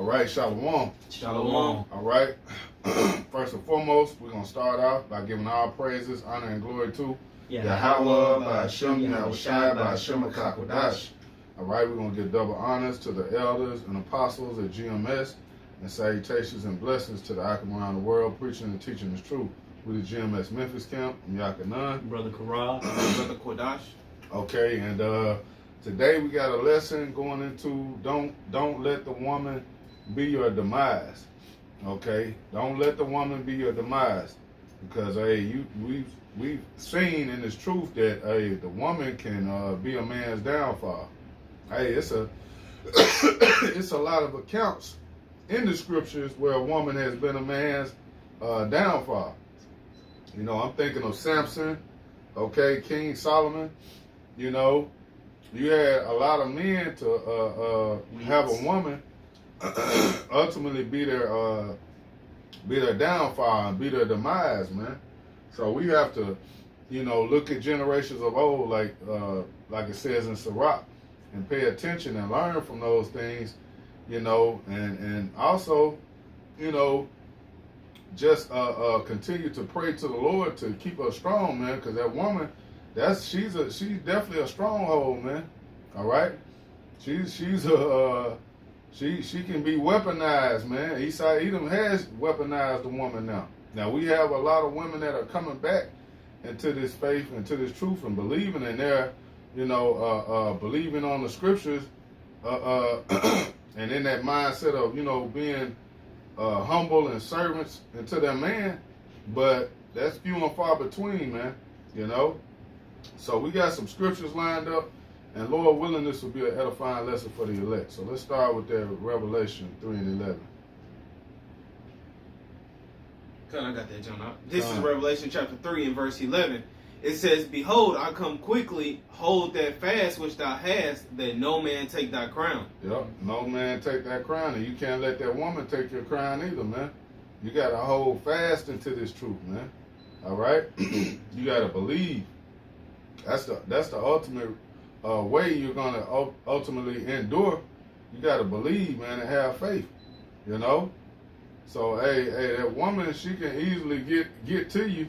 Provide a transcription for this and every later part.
right, shalom. Shalom. All right. First and foremost, we're going to start off by giving all praises, honor, and glory to Yahweh, by Hashem, Yahushai, by Hashem, Kakodash. All right, we're going to give double honors to the elders and apostles at GMS, and salutations and blessings to the Akim around the world, preaching and teaching the truth. We're the GMS Memphis camp. I'm Yakanan. Brother Karal. Brother Kodash. Okay, and today we got a lesson going into don't let the woman be your demise. Okay, don't let the woman be your demise, because we've seen in this truth that the woman can be a man's downfall. Hey, it's a lot of accounts in the scriptures where a woman has been a man's downfall. You know, I'm thinking of Samson, okay, King Solomon. You know, you had a lot of men to have a woman ultimately be their downfall and be their demise, man. So we have to, you know, look at generations of old, like it says in Sirach, and pay attention and learn from those things, you know, and also, you know, just continue to pray to the Lord to keep her strong, man, because that woman, she's definitely a stronghold, man. All right, she can be weaponized, man. Edom has weaponized the woman now. Now we have a lot of women that are coming back into this faith, into this truth, and believing in their, you know, believing on the scriptures, and in that mindset of, you know, being humble and servants unto their man. But that's few and far between, man. You know. So we got some scriptures lined up, and Lord willing, this will be an edifying lesson for the elect. So let's start with that Revelation 3 and 11. I got that, John. This is Revelation chapter 3 and verse 11. It says, "Behold, I come quickly, hold that fast which thou hast, that no man take thy crown." Yep, no man take that crown, and you can't let that woman take your crown either, man. You got to hold fast into this truth, man. All right? You got to believe. That's the ultimate way you're going to ultimately endure. You got to believe, man, and have faith, you know? So, hey, that woman, she can easily get to you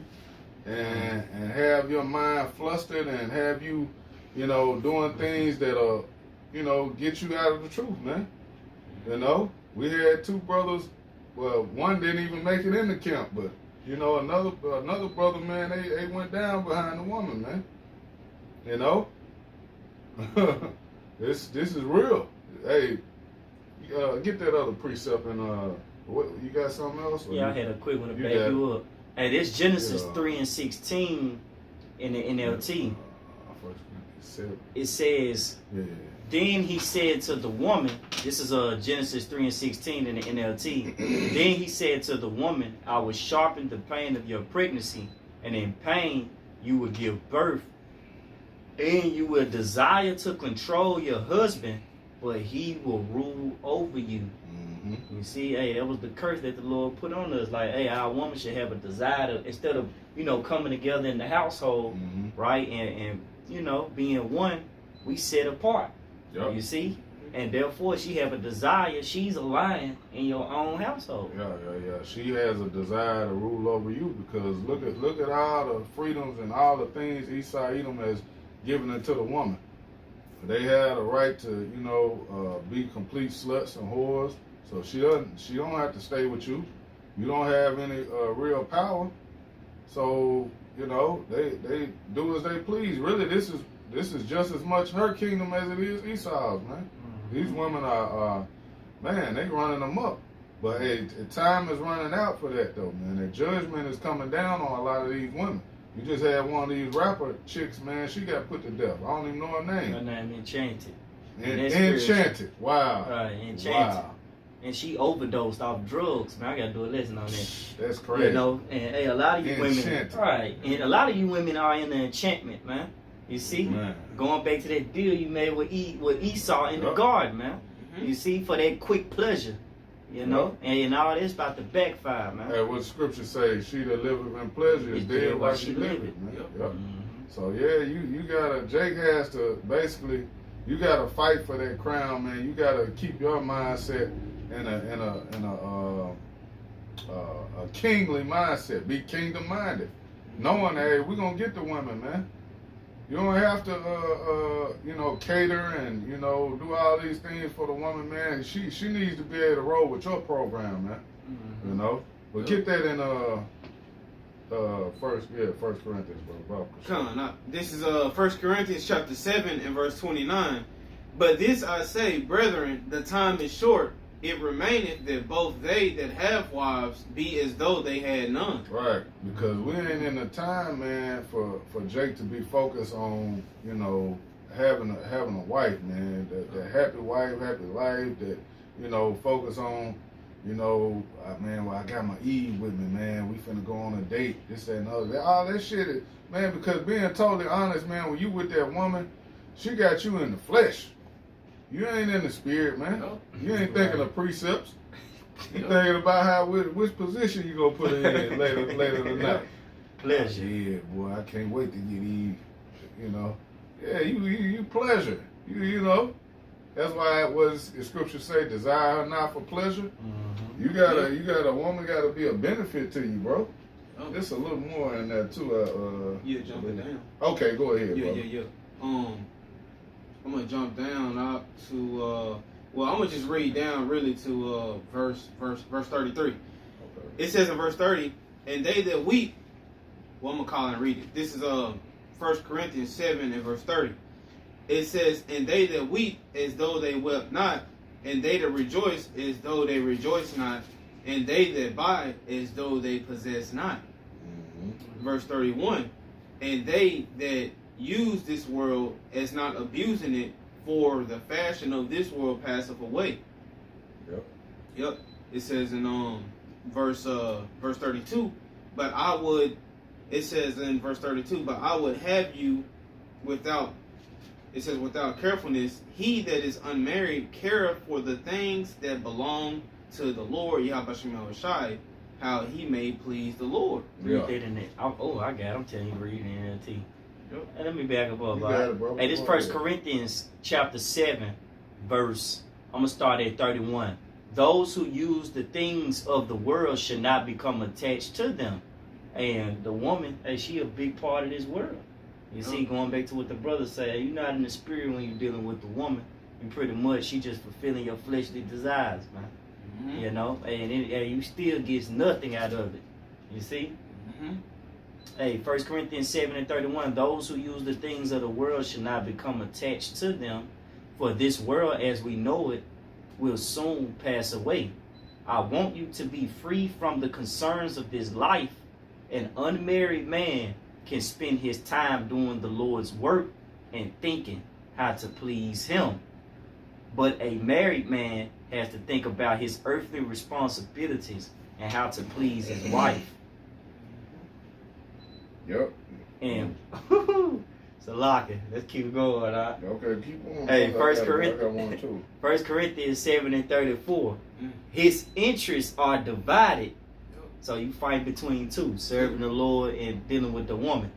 and have your mind flustered and have you, you know, doing things that'll, you know, get you out of the truth, man. You know? We had two brothers, well, one didn't even make it in the camp, but, you know, another brother, man, they went down behind the woman, man. You know, this is real. Hey, get that other precept and what you got something else? Yeah, I had a quick one to back you up. Hey, this Genesis 3 and 16 in the NLT. It says, "Then he said to the woman," this is Genesis 3 and 16 in the NLT. "Then he said to the woman, I will sharpen the pain of your pregnancy, and in pain you will give birth. And you will desire to control your husband, but he will rule over you." Mm-hmm. You see, hey, that was the curse that the Lord put on us. Like, hey, our woman should have a desire to, instead of, you know, coming together in the household, mm-hmm. right, and you know, being one, we set apart. Yep. You see? And therefore, she have a desire. She's a lion in your own household. Yeah. She has a desire to rule over you, because look at all the freedoms and all the things Esau Edom has given it to the woman. They had a right to, you know, be complete sluts and whores. So she don't have to stay with you. You don't have any real power. So, you know, they do as they please. Really, this is just as much her kingdom as it is Esau's, man. Mm-hmm. These women are man, they running them up. But hey, time is running out for that though, man. The judgment is coming down on a lot of these women. You just had one of these rapper chicks, man. She got put to death. I don't even know her name. Her name Enchanted. Enchanted. Wow. Right, Enchanted. Wow. And she overdosed off drugs, man. I gotta do a lesson on that. That's crazy. You know, and hey, a lot of you Enchanted. women, right? And a lot of you women are in the enchantment, man. You see, man. Going back to that deal you made with Esau in the garden, man. Mm-hmm. You see, for that quick pleasure. You know, and all this about to backfire, man. Hey, what scripture say? She that liveth in pleasure is dead while she liveth, man. Yep. Mm-hmm. So yeah, you gotta. Jake has to basically, You gotta fight for that crown, man. You gotta keep your mindset in a kingly mindset. Be kingdom minded. Knowing, hey, we're gonna get the women, man. You don't have to, cater and, do all these things for the woman, man. She needs to be able to roll with your program, man. Mm-hmm. But get that in First Corinthians, bro. Come on, this is 1 Corinthians chapter 7 and verse 29. But this I say, brethren, the time is short. It remaineth that both they that have wives be as though they had none. Right, because we ain't in the time, man, for Jake to be focused on, having a wife, man. That happy wife, happy life. That focus on, man. Well, I got my Eve with me, man. We finna go on a date. This that, and other. All that shit is, man. Because being totally honest, man, when you with that woman, she got you in the flesh. You ain't in the spirit, man. No. You ain't thinking of precepts. You thinking about which position you gonna put her in later tonight. Pleasure. Yeah, boy, I can't wait to get Eve. Yeah, you pleasure. That's why it was the scripture say, desire her not for pleasure. Mm-hmm. You woman gotta be a benefit to you, bro. Oh. There's a little more in that too. Jumping down. Okay, go ahead, bro. Yeah. I'm gonna jump down out to I'm gonna just read down really to verse 33. Okay. It says in verse 30, and they that weep, I'm gonna call and read it. This is 1 Corinthians 7 and verse 30. It says, and they that weep as though they wept not, and they that rejoice as though they rejoice not, and they that buy as though they possess not. Mm-hmm. Verse 31, and they that use this world as not abusing it, for the fashion of this world passeth away. Yep. It says in verse 32, but I would have you without carefulness. He that is unmarried careth for the things that belong to the Lord, Yahweh Shem Shai, how he may please the Lord. Read that in it. I got it. I'm telling you, read it in NLT. Hey, let me back up, bro. Hey, this 1 Corinthians chapter 7, verse, I'm going to start at 31. Those who use the things of the world should not become attached to them. And the woman, hey, she a big part of this world. You see, going back to what the brother said, you're not in the spirit when you're dealing with the woman. And pretty much, she just fulfilling your fleshly desires, man. Mm-hmm. And you still get nothing out of it. You see? Mm-hmm. Hey, 1 Corinthians 7 and 31, those who use the things of the world should not become attached to them, for this world as we know it will soon pass away. I want you to be free from the concerns of this life. An unmarried man can spend his time doing the Lord's work and thinking how to please him. But a married man has to think about his earthly responsibilities and how to please his wife. Yep. And so lock it. Let's keep going. Okay, keep on. Hey, 1 Corinthians 7 and 34. His interests are divided. So you fight between two, serving the Lord and dealing with the woman.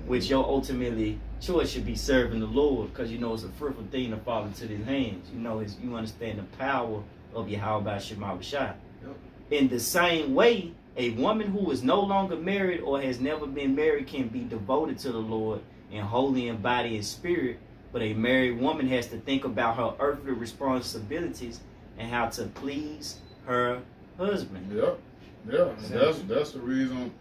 Which your ultimately choice should be serving the Lord, because it's a fruitful thing to fall into his hands. You understand the power of Yahweh Shema Shai. In the same way, a woman who is no longer married or has never been married can be devoted to the Lord and holy in body and spirit, but a married woman has to think about her earthly responsibilities and how to please her husband. Yep. Yeah, that's the reason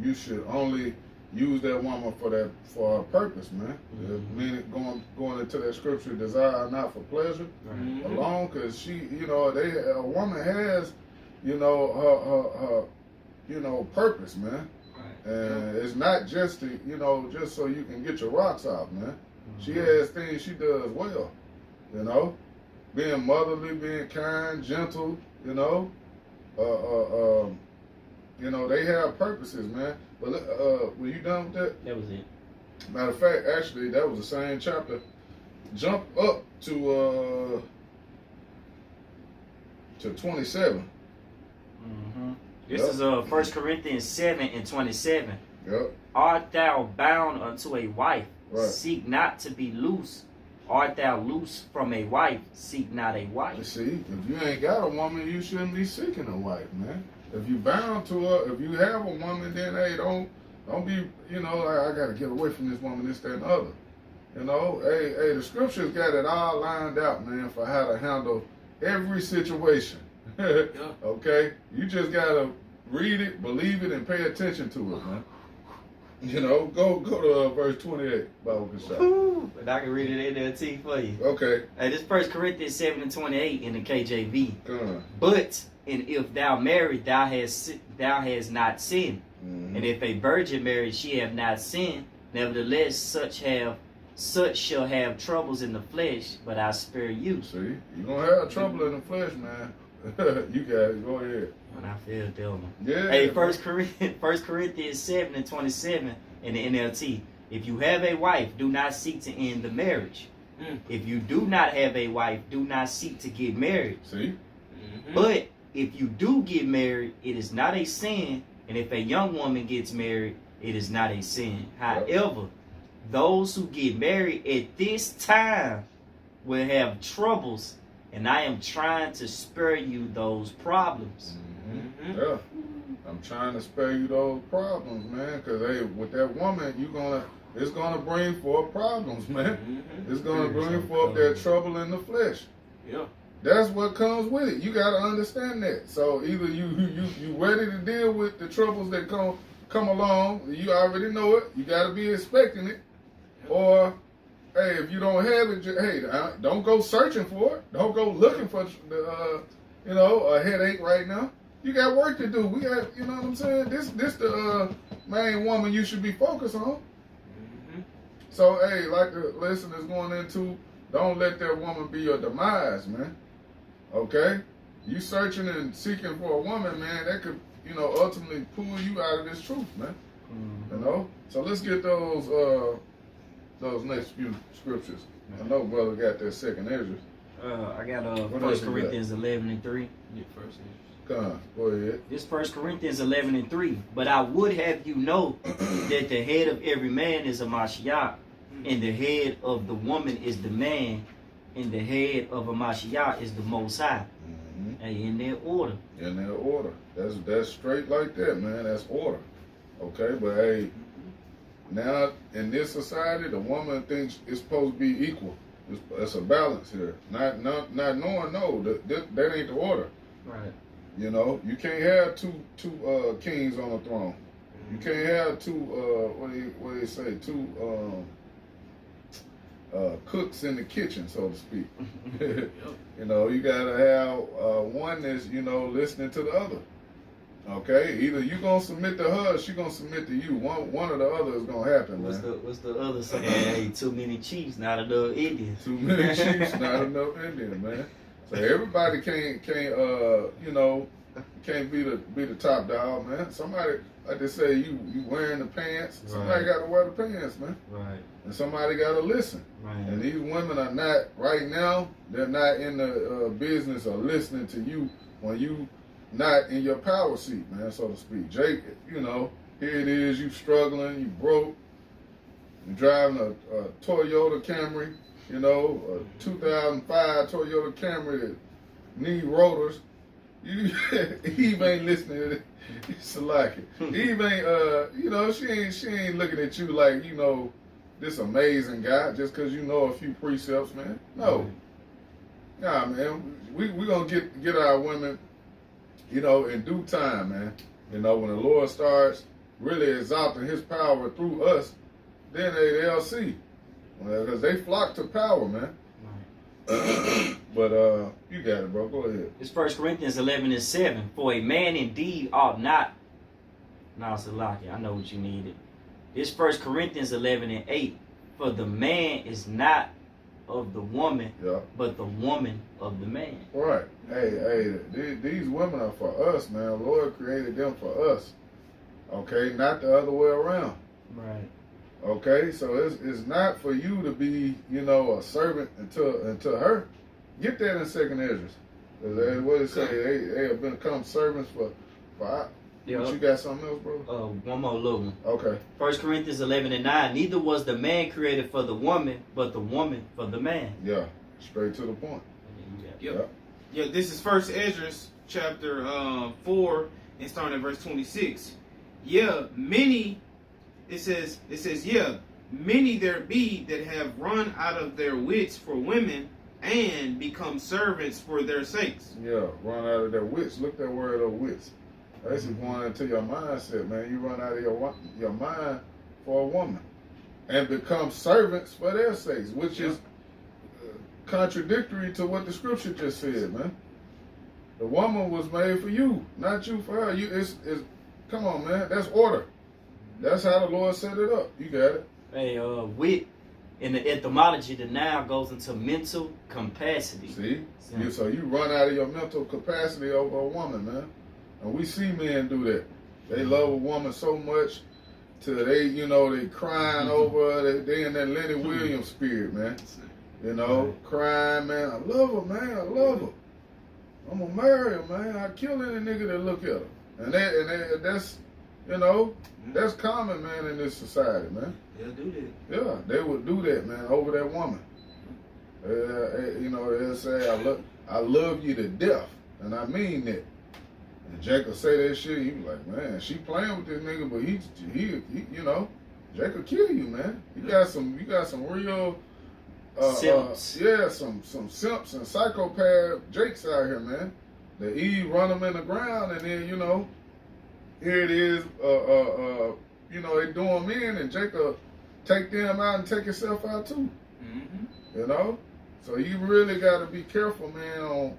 you should only use that woman for a purpose, man. Mm-hmm. Meaning going into that scripture, desire not for pleasure alone, because she, a woman has, her purpose, man. Right. And it's not just to, just so you can get your rocks out, man. Mm-hmm. She has things she does well, being motherly, being kind, gentle, they have purposes, man. But were you done with that? That was it. Matter of fact, actually, that was the same chapter. Jump up to 27. Mm-hmm. This is 1 Corinthians 7 and 27. Yep. Art thou bound unto a wife? Right. Seek not to be loose, art thou loose from a wife? Seek not a wife. See, if you ain't got a woman, you shouldn't be seeking a wife, man. If you bound to her, if you have a woman, then hey, don't be, you know, like, I gotta get away from this woman, this, that, and other. You know, hey, the scriptures got it all lined out, man, for how to handle every situation. Yeah. Okay? You just gotta read it, believe it, and pay attention to it, man. You know, go to verse 28, Bible Kashaf. But I can read it in NLT for you. Okay. Hey, this 1 Corinthians 7:28 in the KJV. Come on. But, and if thou marry, thou hast not sinned. Mm-hmm. And if a virgin marry, she have not sinned. Nevertheless, such shall have troubles in the flesh, but I spare you. See, you're gonna have trouble in the flesh, man. You got it. Go ahead. And I feel Dylan. Yeah. Hey, 1 Corinthians 7:27 in the NLT. If you have a wife, do not seek to end the marriage. If you do not have a wife, do not seek to get married. See? Mm-hmm. But if you do get married, it is not a sin. And if a young woman gets married, it is not a sin. However, those who get married at this time will have troubles, and I am trying to spare you those problems. Mm-hmm. Yeah. I'm trying to spare you those problems, man, because hey, with that woman, it's gonna bring forth problems, man. Mm-hmm. It's gonna bring forth that trouble in the flesh. Yeah. That's what comes with it. You gotta understand that. So either you ready to deal with the troubles that come along, you already know it, you gotta be expecting it. Or hey, if you don't have it, hey, don't go searching for it. Don't go looking for a headache right now. You got work to do. We got, you know what I'm saying? This the main woman you should be focused on. Mm-hmm. So hey, like the lesson is going into, don't let that woman be your demise, man. Okay? You searching and seeking for a woman, man, that could, ultimately pull you out of this truth, man. Mm-hmm. You know? So let's get those next few scriptures. I know brother got that second Ezra. I got What 1 else you Corinthians 11:3. Yeah, first. Come on, go ahead. This 1 Corinthians 11:3. But I would have you know that the head of every man is a Mashiach, and the head of the woman is the man, and the head of a Mashiach is the Most High. Mm-hmm. Hey, in their order. In their order. That's straight like that, man. That's order. Okay, but hey, now in this society, the woman thinks it's supposed to be equal. It's a balance here. Not knowing, no, that ain't the order. Right. You know, you can't have two kings on the throne. You can't have two what do you say? Two cooks in the kitchen, so to speak. You know, you gotta have one that's listening to the other. Okay, either you gonna submit to her, or she gonna submit to you. One or the other is gonna happen, man. What's the other saying? Hey, too many chiefs, not enough Indians. Too many chiefs, not enough Indians, man. So everybody can't be the top dog, man. Somebody, like they say, you wearing the pants. Somebody got to wear the pants, man. Right. And somebody got to listen. Right. And these women are not right now. They're not in the business of listening to you when you not in your power seat, man, so to speak. Jake, here it is. You struggling. You broke. You're driving a Toyota Camry. A 2005 Toyota Camry that need rotors. Eve ain't listening to it. It's like it. Eve ain't, she ain't looking at you like, this amazing guy just because you know a few precepts, man. No. Nah, man. We gonna get our women, in due time, man. When the Lord starts really exalting his power through us, then they'll see. Because they flock to power, man. Right. But you got it, bro. Go ahead. It's 1 Corinthians 11:7. For a man indeed ought not. No, Salaki, I know what you needed. It's 1 Corinthians 11:8. For the man is not of the woman, but the woman of the man. Right. Hey, these women are for us, man. The Lord created them for us. Okay, not the other way around. Right. Okay, so it's not for you to be, a servant unto her. Get that in second Ezra. What it say? They have become servants for Yeah. You got something else, bro? One more little one. Okay. 1 Corinthians 11:9. Neither was the man created for the woman, but the woman for the man. Yeah. Straight to the point. Yep. Yeah, this is 1 Ezra chapter 4 and starting at verse 26. Yeah, many, it says, yeah, many there be that have run out of their wits for women and become servants for their sakes. Yeah, run out of their wits. Look that word of wits. That's just going into your mindset, man. You run out of your mind for a woman and become servants for their sakes, which is contradictory to what the scripture just said, man. The woman was made for you, not you for her. It's come on, man. That's order. That's how the Lord set it up. You got it. Hey, wit in the etymology, the noun goes into mental capacity. See? So you run out of your mental capacity over a woman, man. And we see men do that. They love a woman so much till they crying over her. They in that Lenny Williams spirit, man. Crying, man. I love her, man. I love her. I'm gonna marry her, man. I kill any nigga that look at her. And that's that's common, man, in this society, man. They'll do that. Yeah, they would do that, man, over that woman. They'll say, I love you to death, and I mean that. And Jacob say that shit, he be like, man, she playing with this nigga, but he Jacob kill you, man. You got some real simps. Some simps and psychopath Jakes out here, man. The Eve run them in the ground, and then here it is, they do them in, and Jacob take them out and take himself out too. Mm-hmm. So you really got to be careful, man, on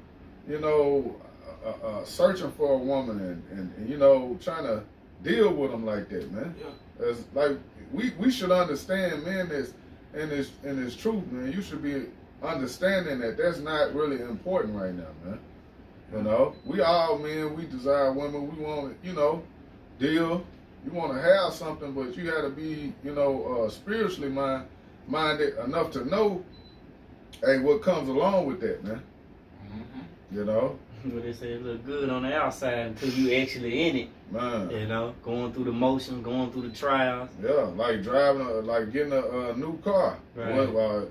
searching for a woman and trying to deal with them like that, man. Yeah. It's like we should understand, man, this in this truth, man. You should be understanding that that's not really important right now, man. We all men, we desire women, we want to, deal. You want to have something, but you got to be, spiritually minded enough to know, hey, what comes along with that, man. Mm-hmm. What they say, it look good on the outside until you actually in it. Man. Going through the motions, going through the trials. Yeah, like driving, like getting a new car. Right. A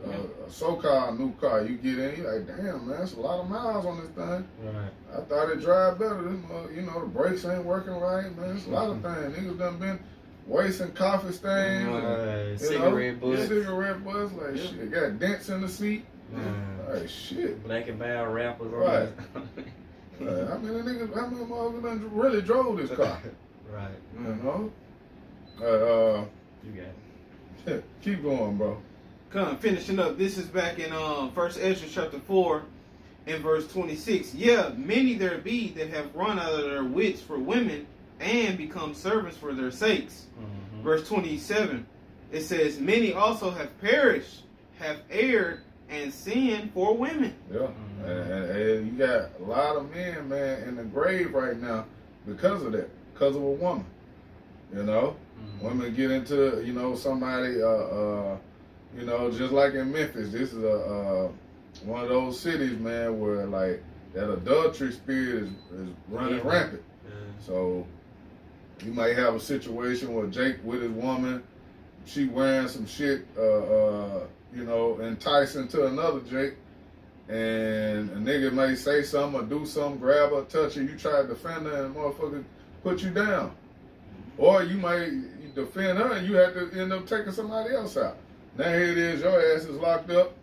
so-called new car. You get in, you're like, damn, man, that's a lot of miles on this thing. Right. I thought it drive better. The brakes ain't working right, man. It's a lot of things. Niggas done been wasting coffee stains. Cigarette butts. Cigarette butts, like shit. Got dents in the seat. Like shit. Black and Bile rappers. Right. How many motherfuckers done really drove this car? Right. You got it. Keep going, bro. Finishing up. This is back in 1 Ezra chapter 4 and verse 26. Yeah, many there be that have run out of their wits for women and become servants for their sakes. Mm-hmm. Verse 27. It says, many also have perished, have erred, and sinned for women. Yeah. And you got a lot of men, man, in the grave right now because of that, because of a woman. Women get into, somebody, just like in Memphis. This is one of those cities, man, where like that adultery spirit is running rampant. Yeah. So you might have a situation where Jake with his woman, she wearing some shit, enticing to another Jake. And a nigga may say something or do something, grab her, touch her, you try to defend her, and the motherfucker put you down. Or you might defend her and you have to end up taking somebody else out. Now here it is, your ass is locked up,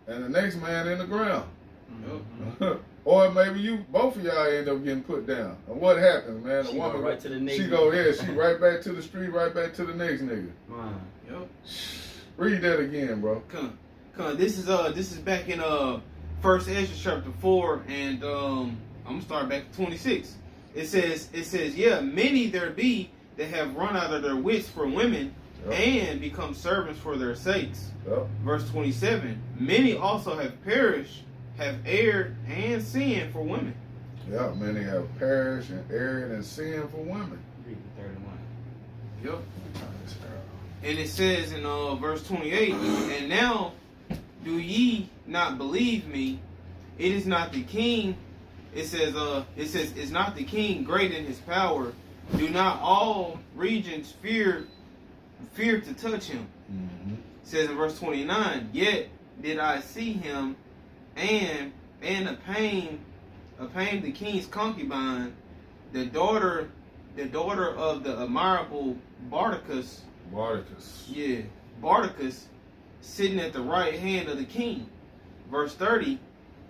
and the next man in the ground. Mm-hmm. Or maybe both of y'all end up getting put down. And what happens, man? The woman, right to the next she right back to the street, right back to the next nigga. Yep. Read that again, bro. Come. This is back in 1 Ezra chapter 4, and I'm gonna start back at 26. It says, yeah, many there be that have run out of their wits for women and become servants for their sakes. Yep. Verse 27. Many also have perished, have erred, and sinned for women. Yeah, many have perished and erred and sinned for women. Read 31. Yep. And it says in verse 28, and now do ye not believe me? It is not the king. It says, it's not the king great in his power, Do not all regions fear to touch him? Mm-hmm. It says in verse 29, yet did I see him and a pain the king's concubine, the daughter of the admirable Bardacus. Yeah, Bardacus, sitting at the right hand of the king. Verse 30,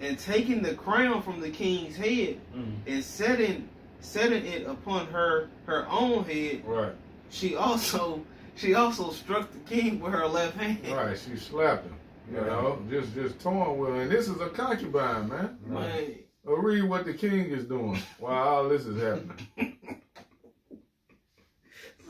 and taking the crown from the king's head and setting it upon her own head. Right. She also struck the king with her left hand. Right. She slapped him. You know, just toying with him. And this is a concubine, man. Right. Read what the king is doing while all this is happening.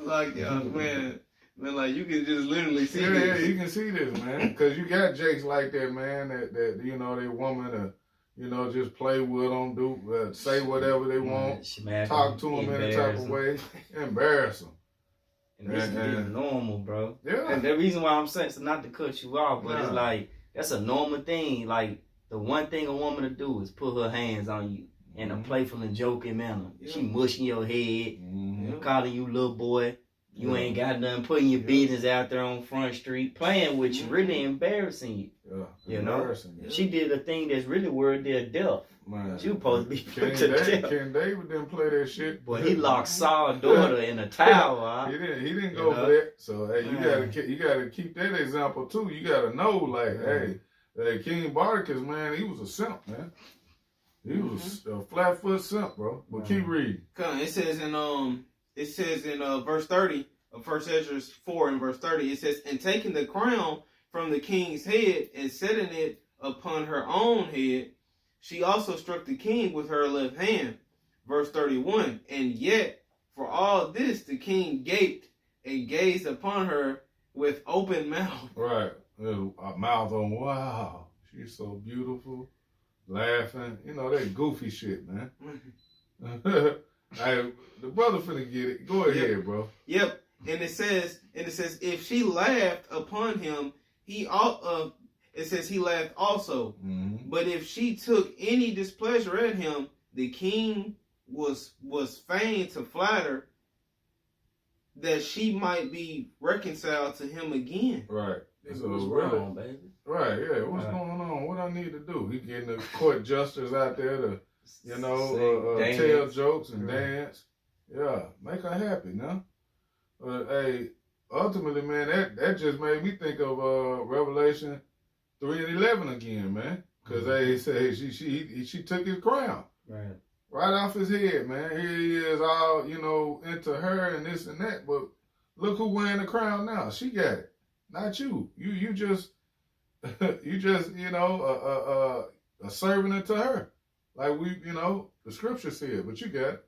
Like, man, like you can just literally see this. this. Yeah, you can see this, man. Because you got jakes like that, man, that you know, they woman you know, just play with them, say whatever they want, talk to them in a type of way, embarrass them. And this is normal, bro. Yeah. And the reason why I'm saying, so not to cut you off, but it's like, that's a normal thing. Like, the one thing a woman to do is put her hands on you in a playful and joking manner. Yeah. She mushing your head, calling you little boy. You ain't got nothing, putting your business out there on Front Street, playing with you, really embarrassing you. Yeah, you know? She did a thing that's really worthy of death. Man, she was supposed to be put to death. King David didn't play that shit. But he locked Saul's daughter in a tower. He didn't go for that. So hey, you gotta keep that example too. You gotta know, like, hey, King Bardacus, man, he was a simp, man. He was a flat-foot simp, bro. But keep reading. It says in verse 30 of 1 Ezra 4 and verse 30, it says, and taking the crown from the king's head and setting it upon her own head, she also struck the king with her left hand. Verse 31, and yet for all this the king gaped and gazed upon her with open mouth. Right. A mouth on, wow, she's so beautiful. Laughing. You know, that goofy shit, man. Hey, the brother finna get it. Go ahead, bro. Yep. And it says, if she laughed upon him, it says he laughed also. Mm-hmm. But if she took any displeasure at him, the king was fain to flatter that she might be reconciled to him again. Right. So what's wrong, baby? Right, yeah. What's going on? What I need to do? He getting the court justice out there to, you know, tell jokes and dance. Yeah, make her happy, now. But hey, ultimately, man, that just made me think of Revelation 3:11 again, man. Because they say she took his crown. Right off his head, man. Here he is all, you know, into her and this and that. But look who wearing the crown now. She got it. Not you. You just you know, a servant unto her. Like you know, the scripture said, but you got it.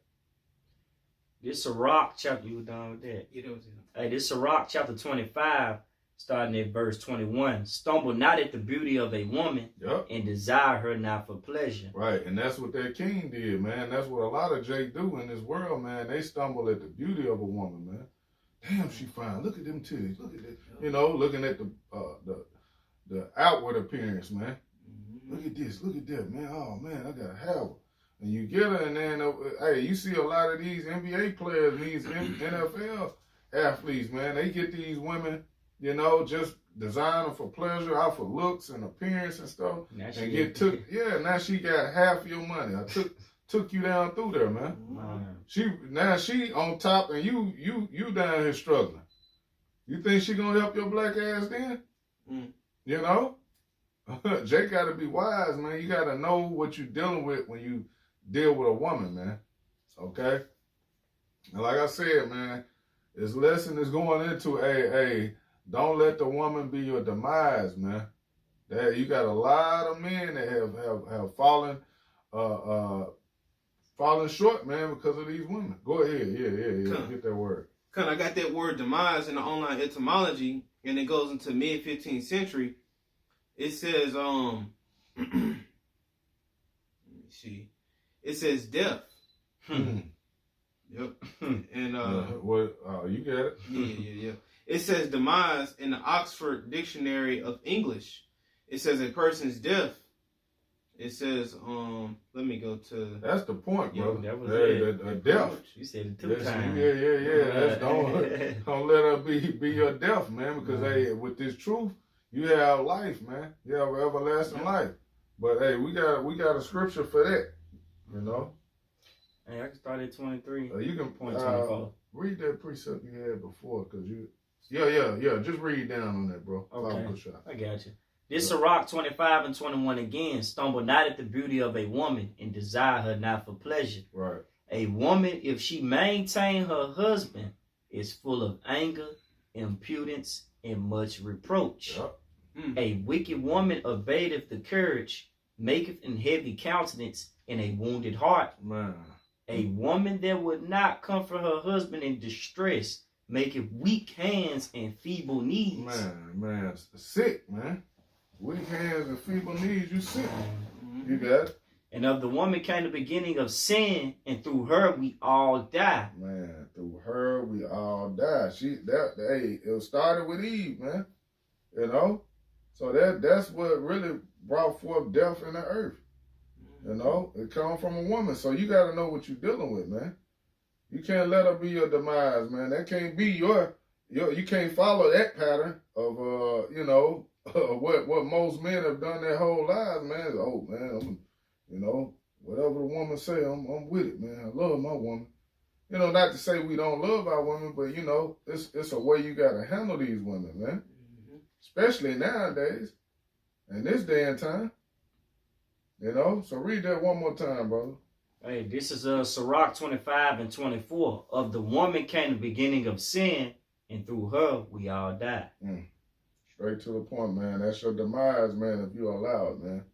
This Sirach chapter, you were done with that? Yeah, that was it. Hey, this Sirach chapter 25, starting at verse 21. Stumble not at the beauty of a woman, and desire her not for pleasure. Right, and that's what that king did, man. That's what a lot of Jake do in this world, man. They stumble at the beauty of a woman, man. Damn, she fine. Look at them titties. Look at that. You know, looking at the outward appearance, man. Look at this. Look at that, man. Oh, man, I got to have her. And you get her, and then, hey, you see a lot of these NBA players, these NFL athletes, man. They get these women, you know, just design them for pleasure, out for looks and appearance and stuff. Now and get took. Yeah, now she got half your money. I took you down through there, man. She on top, and you down here struggling. You think she gonna help your black ass then? You know, Jay got to be wise, man. You got to know what you're dealing with when you deal with a woman, man. Okay? And like I said, man, this lesson is going into, hey, don't let the woman be your demise, man. That you got a lot of men that have fallen short, man, because of these women. Go ahead, yeah. Get that word. I got that word demise in the online etymology, and it goes into mid 15th century. It says, let me see. It says death. Yep. And you got it. Yeah. It says demise in the Oxford Dictionary of English. It says a person's death. It says, let me go to. That's the point, brother. That was it. Death. You said it 2 times. Yeah. That's don't let her be your death, man. Because hey, with this truth, you have life, man. You have everlasting life. But hey, we got a scripture for that. You know. Hey, I can start at 23. You can point 24. Read that precept you had before, cause you. Yeah. Just read down on that, bro. Okay. I got you. This Sirach 25 and 21 again. Stumble not at the beauty of a woman, and desire her not for pleasure. Right. A woman, if she maintain her husband, is full of anger, impudence, and much reproach. Yep. A wicked woman evadeth the courage, maketh an heavy countenance, and a wounded heart. Man. A woman that would not comfort her husband in distress, maketh weak hands and feeble knees. Man, sick, man. Weak hands and feeble knees, you sick. You got it. And of the woman came the beginning of sin, and through her we all die. Man, through her we all die. It started with Eve, man. You know? So that's what really brought forth death in the earth. You know? It come from a woman. So you gotta know what you're dealing with, man. You can't let her be your demise, man. That can't be you can't follow that pattern of what most men have done their whole lives, man. Oh man, whatever the woman say, I'm with it, man. I love my woman. You know, not to say we don't love our women, but you know, it's a way you gotta handle these women, man. Especially nowadays, in this day and time. You know, so read that one more time, brother. Hey, this is Sirach 25 and 24. Of the woman came the beginning of sin, and through her we all die. Straight to the point, man. That's your demise, man, if you allow it, man.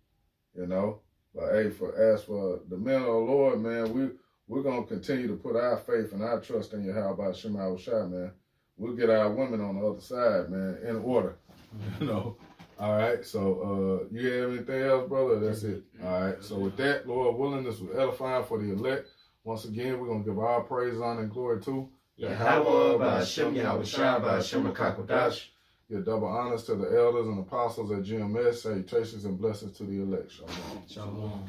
You know? But hey, as for the men of the Lord, man, we're gonna continue to put our faith and our trust in Yahweh Shema Shai, man. We'll get our women on the other side, man, in order. You know. All right, so you have anything else, brother? That's it. All right, so with that, Lord willing, this was edifying for the elect. Once again, we're going to give our praise, honor, and glory to Yahweh, Ba'ashem, Yahweh Shai, Ba'ashem, Kakodash. Your double honors to the elders and apostles at GMS. Salutations and blessings to the elect. Shalom. Shalom.